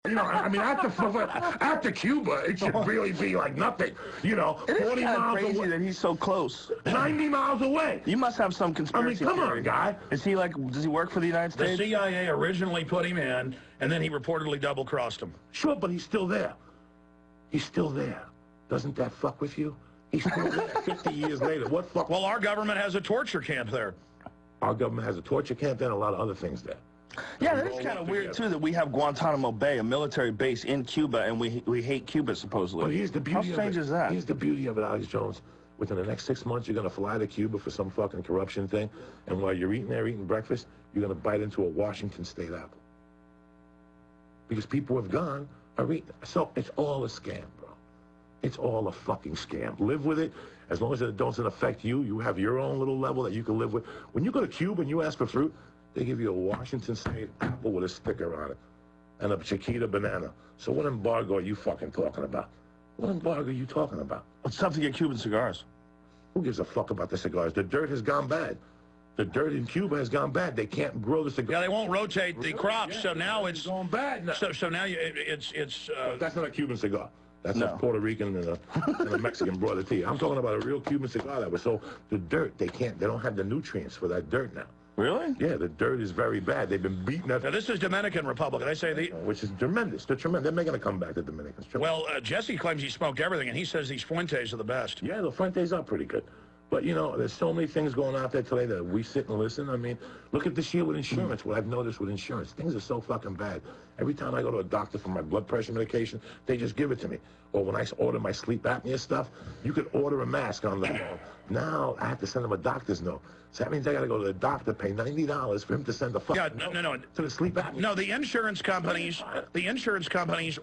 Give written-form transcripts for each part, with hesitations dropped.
You know, I mean, after Cuba, it should really be like nothing. You know, it 40 is miles crazy away. That he's so close. 90 miles away. You must have some conspiracy come theory. on, guy. Is he like, does he work for the United States? The CIA originally put him in, and then he reportedly double-crossed him. Sure, but he's still there. He's still there. Doesn't that fuck with you? He's still there 50 years later. What fuck? Well, our government has a torture camp there. Our government has a torture camp there and a lot of other things there. Yeah, that is kind of weird, too, that we have Guantanamo Bay, a military base in Cuba, and we hate Cuba, supposedly. But here's the beauty of it. How strange is that? Here's the beauty of it, Alex Jones. Within the next 6 months, you're going to fly to Cuba for some fucking corruption thing, and while you're eating breakfast, you're going to bite into a Washington State apple. Because people who have gone are eating. So it's all a scam, bro. It's all a fucking scam. Live with it. As long as it doesn't affect you, you have your own little level that you can live with. When you go to Cuba and you ask for fruit, they give you a Washington State apple with a sticker on it and a Chiquita banana. So what embargo are you fucking talking about? What embargo are you talking about? It's tough to get Cuban cigars. Who gives a fuck about the cigars? The dirt has gone bad. The dirt in Cuba has gone bad. They can't grow the cigars. Yeah, they won't rotate the crops, so now it's going bad now. So now it's. That's not a Cuban cigar. That's a Puerto Rican and a Mexican brought it to you. I'm talking about a real Cuban cigar that was so the dirt they don't have the nutrients for that dirt now. Really? Yeah, the dirt is very bad. They've been beaten up. Now, this is Dominican Republic. They say which is tremendous. They're tremendous. They're making a comeback, the Dominicans. Well, Jesse claims he smoked everything, and he says these Fuentes are the best. Yeah, the Fuentes are pretty good. But, you know, there's so many things going out there today that we sit and listen. I mean, look at this year with insurance, what I've noticed with insurance. Things are so fucking bad. Every time I go to a doctor for my blood pressure medication, they just give it to me. Or when I order my sleep apnea stuff, you could order a mask on the phone. Now I have to send them a doctor's note. So that means I got to go to the doctor, pay $90 for him to send a fucking no. to the sleep apnea. No, the insurance companies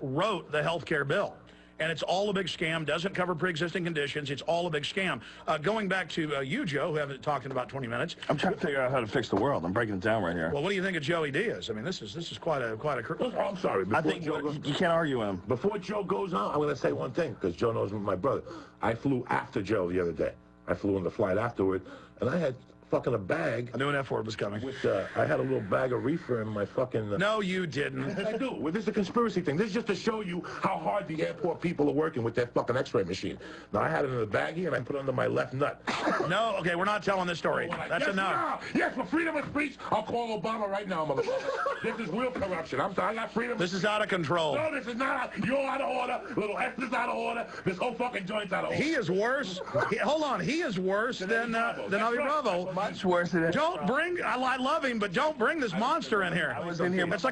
wrote the health care bill. And it's all a big scam, doesn't cover pre-existing conditions. It's all a big scam. Going back to you, Joe, who haven't talked in about 20 minutes. I'm trying to figure out how to fix the world. I'm breaking it down right here. Well, what do you think of Joey Diaz? I mean, this is quite a. Oh, I'm sorry. I think you can't argue him. Before Joe goes on, I'm going to say one thing, because Joe knows my brother. I flew after Joe the other day. I flew on the flight afterward, and I had fucking a bag. I knew an F word was coming. With, I had a little bag of reefer in my fucking... No, you didn't. Yes, I do. Well, this is a conspiracy thing. This is just to show you how hard the airport people are working with their fucking x-ray machine. Now, I had it in a baggie, and I put it under my left nut. No, okay, we're not telling this story. That's enough. Yes, for freedom of speech, I'll call Obama right now, motherfucker. This is real corruption. I'm sorry, I got freedom. This is out of control. No, this is not. You're out of order. Little Esther's out of order. This whole fucking joint's out of order. He is worse. Hold on. He is worse than Avi Bravo. Much worse than Don't bring. I love him, but don't bring this monster in here. I was in here. It's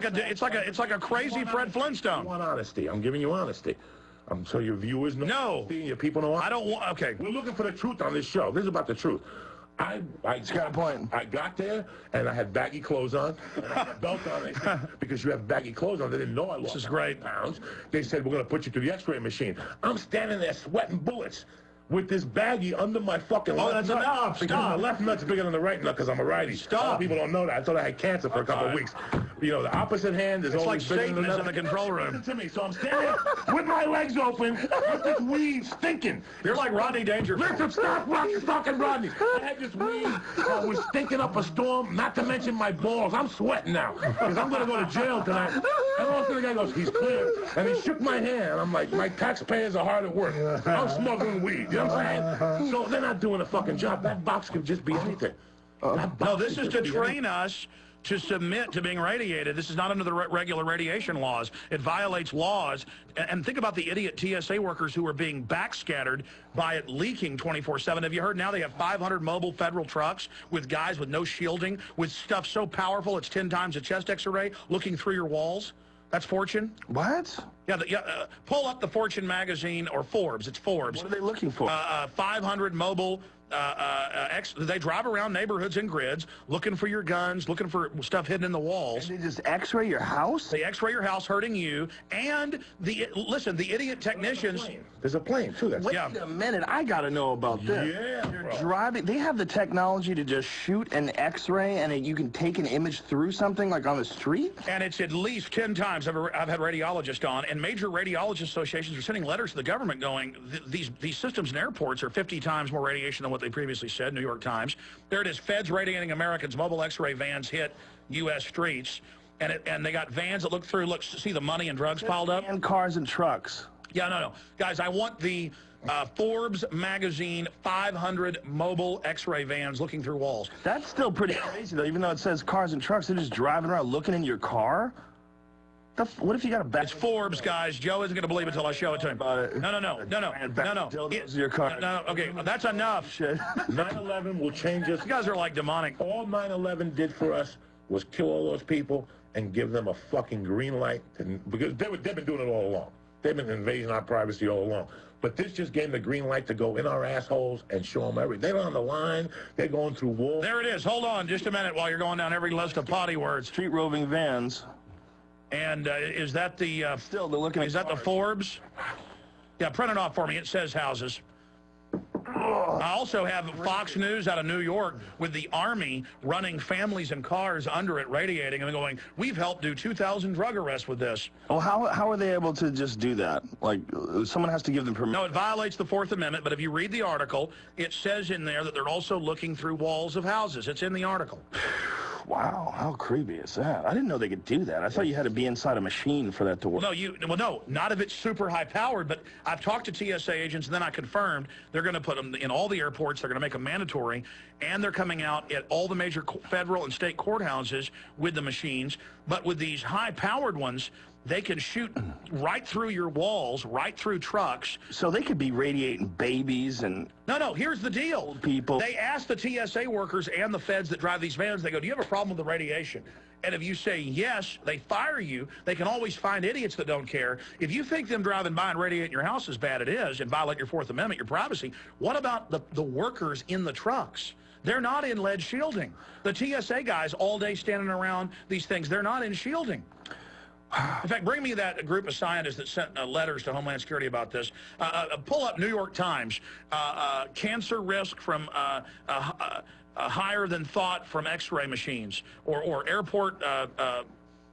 like a crazy Fred Flintstone. I want honesty. I'm giving you honesty. So your viewers know. No. Your people know. I don't want. Okay. We're looking for the truth on this show. This is about the truth. It's got a point. I got there, and I had baggy clothes on, and I had a belt on. They said, because you have baggy clothes on, they didn't know I lost 100 pounds. They said, we're going to put you through the x-ray machine. I'm standing there sweating bullets with this baggie under my fucking left that's nut. enough. Because my left nut's bigger than the right nut because I'm a righty. Stop. People don't know that. I thought I had cancer for a couple of weeks. You know, the opposite hand is always bigger Satan than the is in the control room. Listen to me. So I'm standing with my legs open, with this weed stinking. You're like Rodney Dangerfield. Listen, stop fucking Rodney. I had this weed that was stinking up a storm, not to mention my balls. I'm sweating now because I'm going to go to jail tonight. And all of a sudden the guy goes, he's clear. And he shook my hand. I'm like, my taxpayers are hard at work. I'm smuggling weed. You know what I'm saying? So they're not doing a fucking job. That box could just be anything. No, this is to train us to submit to being radiated. This is not under the regular radiation laws. It violates laws. And think about the idiot TSA workers who are being backscattered by it leaking 24/7. Have you heard now they have 500 mobile federal trucks with guys with no shielding, with stuff so powerful it's 10 times a chest X-ray looking through your walls? That's Fortune. What? Yeah, pull up the Fortune magazine or Forbes. It's Forbes. What are they looking for? 500 mobile. They drive around neighborhoods in grids looking for your guns, looking for stuff hidden in the walls. And they just x-ray your house? They x-ray your house, hurting you. And the idiot technicians. There's a plane too. Wait a minute, I gotta know about this. Yeah, They're driving. They have the technology to just shoot an x-ray and you can take an image through something like on the street? And it's at least 10 times I've had radiologists on, and major radiologist associations are sending letters to the government going, these systems in airports are 50 times more radiation than what they previously said, New York Times. There it is, feds radiating Americans, mobile x-ray vans hit U.S. streets. and they got vans that look through, see the money and drugs piled up. And cars and trucks. Yeah, no. Guys, I want the Forbes magazine 500 mobile X-ray vans looking through walls. That's still pretty crazy, though. Even though it says cars and trucks, they're just driving around looking in your car? What if you got a back? It's Forbes, guys. Joe isn't going to believe it until I show it to him. No. Your car. No, okay, that's enough. 9/11 will change us. You guys are like demonic. All 9/11 did for us was kill all those people and give them a fucking green light. Because they've been doing it all along. They've been invading our privacy all along. But this just gave them the green light to go in our assholes and show them everything. They're on the line. They're going through walls. There it is. Hold on just a minute while you're going down every list of potty words. Street roving vans. And is that the... Still, they're looking at Is that the Forbes? Yeah, print it off for me. It says houses. I also have Fox News out of New York with the Army running families and cars under it, radiating, and going, we've helped do 2,000 drug arrests with this. Well, how are they able to just do that? Like, someone has to give them permission. No, it violates the Fourth Amendment, but if you read the article, it says in there that they're also looking through walls of houses. It's in the article. Wow, how creepy is that? I didn't know they could do that. I thought you had to be inside a machine for that to work. No, not if it's super high powered, but I've talked to TSA agents and then I confirmed they're going to put them in all the airports. They're going to make them mandatory, and they're coming out at all the major federal and state courthouses with the machines. But with these high powered ones, they can shoot right through your walls, right through trucks. So they could be radiating babies and... No, here's the deal. People. They ask the TSA workers and the feds that drive these vans, they go, do you have a problem with the radiation? And if you say yes, they fire you. They can always find idiots that don't care. If you think them driving by and radiating your house is bad, it is, and violate your Fourth Amendment, your privacy, what about the workers in the trucks? They're not in lead shielding. The TSA guys all day standing around these things, they're not in shielding. In fact, bring me that group of scientists that sent letters to Homeland Security about this. Pull up New York Times. Cancer risk from higher than thought from X-ray machines, or airport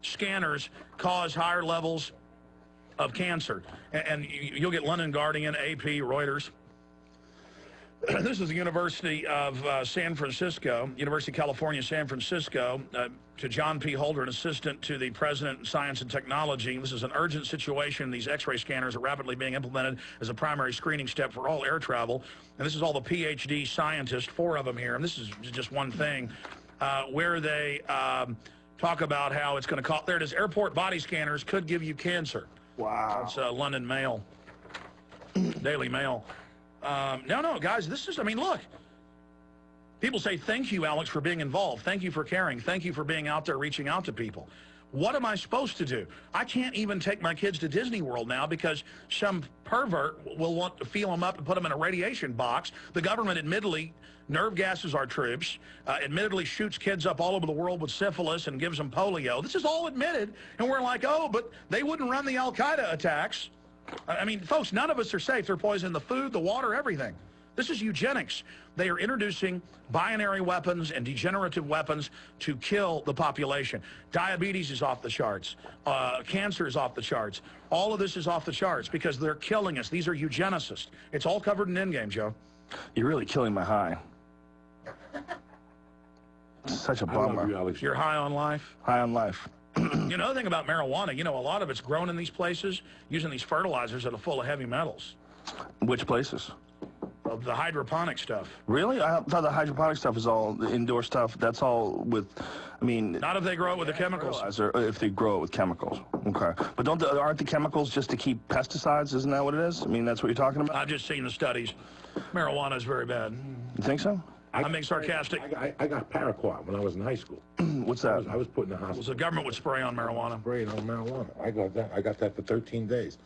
scanners cause higher levels of cancer. And you'll get London Guardian, AP, Reuters. This is the University of San Francisco, University of California, San Francisco, to John P. Holder, an assistant to the president of science and technology. This is an urgent situation. These X-ray scanners are rapidly being implemented as a primary screening step for all air travel. And this is all the PhD scientists, 4 of them here. And this is just one thing where they talk about how it's going to cost. There it is. Airport body scanners could give you cancer. Wow. That's London Mail, Daily Mail. No, guys, this is, I mean, look. People say, thank you, Alex, for being involved. Thank you for caring. Thank you for being out there reaching out to people. What am I supposed to do? I can't even take my kids to Disney World now because some pervert will want to feel them up and put them in a radiation box. The government admittedly nerve gases our troops, admittedly shoots kids up all over the world with syphilis and gives them polio. This is all admitted, and we're like, oh, but they wouldn't run the Al-Qaeda attacks. I mean, folks, none of us are safe. They're poisoning the food, the water, everything. This is eugenics. They are introducing binary weapons and degenerative weapons to kill the population. Diabetes is off the charts. Cancer is off the charts. All of this is off the charts because they're killing us. These are eugenicists. It's all covered in Endgame, Joe. You're really killing my high. Such a bummer. You're high on life? High on life. You know, the thing about marijuana, you know, a lot of it's grown in these places using these fertilizers that are full of heavy metals. Which places? The hydroponic stuff. Really? I thought the hydroponic stuff is all the indoor stuff. That's all with, I mean... Not if they grow it with the chemicals. If they grow it with chemicals. Okay. But aren't the chemicals just to keep pesticides? Isn't that what it is? I mean, that's what you're talking about? I've just seen the studies. Marijuana is very bad. You think so? I'm being sarcastic. I got paraquat when I was in high school. What's that? I was put in the hospital. So the government would spray on marijuana. Sprayed on marijuana. I got that for 13 days.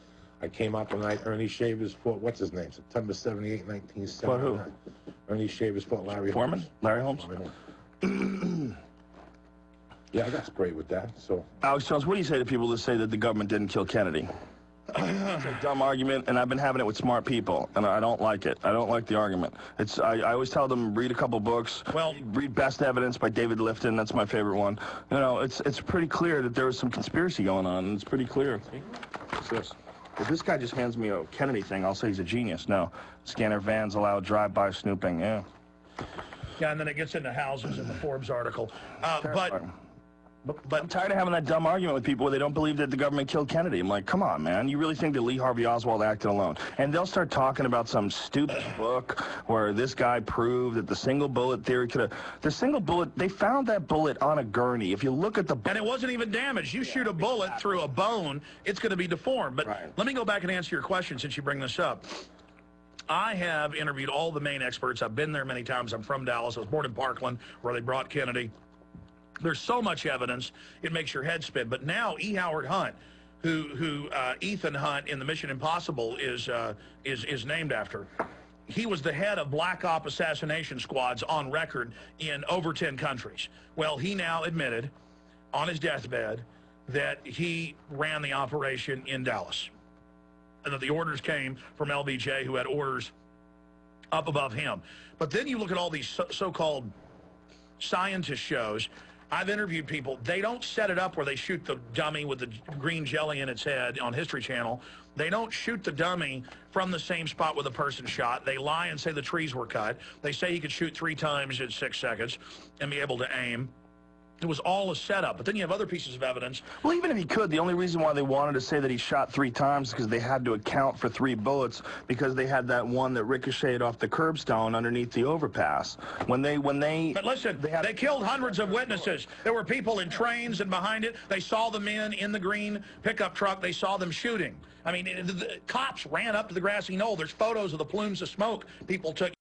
I came out the night Ernie Shavers fought, what's his name? September 78, 1979. Fought who? Ernie Shavers fought Larry Foreman? Holmes. Larry Holmes? Yeah, I got sprayed with that. So, Alex Jones, what do you say to people that say that the government didn't kill Kennedy? It's a dumb argument, and I've been having it with smart people, and I don't like it. I don't like the argument. I always tell them, read a couple books. Well, read Best Evidence by David Lifton. That's my favorite one. You know, it's pretty clear that there was some conspiracy going on, and it's pretty clear. What's this? If this guy just hands me a Kennedy thing, I'll say he's a genius. No. Scanner vans allow drive-by snooping. Yeah. Yeah, and then it gets into houses in the Forbes article. But But I'm tired of having that dumb argument with people where they don't believe that the government killed Kennedy. I'm like, come on, man. You really think that Lee Harvey Oswald acted alone? And they'll start talking about some stupid book where this guy proved that the single bullet theory could have... The single bullet, they found that bullet on a gurney. If you look at the... And it wasn't even damaged. You shoot a bullet through a bone, it's going to be deformed. But let me go back and answer your question since you bring this up. I have interviewed all the main experts. I've been there many times. I'm from Dallas. I was born in Parkland, where they brought Kennedy. There's so much evidence, it makes your head spin. But now E. Howard Hunt, who Ethan Hunt in the Mission Impossible is named after, he was the head of Black Op assassination squads on record in over 10 countries. Well, he now admitted on his deathbed that he ran the operation in Dallas, and that the orders came from LBJ, who had orders up above him. But then you look at all these so-called scientist shows. I've interviewed people. They don't set it up where they shoot the dummy with the green jelly in its head on History Channel. They don't shoot the dummy from the same spot where the person shot. They lie and say the trees were cut. They say he could shoot 3 times in 6 seconds and be able to aim. It was all a setup. But then you have other pieces of evidence. Well, even if he could, the only reason why they wanted to say that he shot 3 times is because they had to account for 3 bullets, because they had that one that ricocheted off the curbstone underneath the overpass. When they But listen, they killed hundreds of witnesses. There were people in trains and behind it. They saw the men in the green pickup truck. They saw them shooting. I mean, the cops ran up to the grassy knoll. There's photos of the plumes of smoke people took.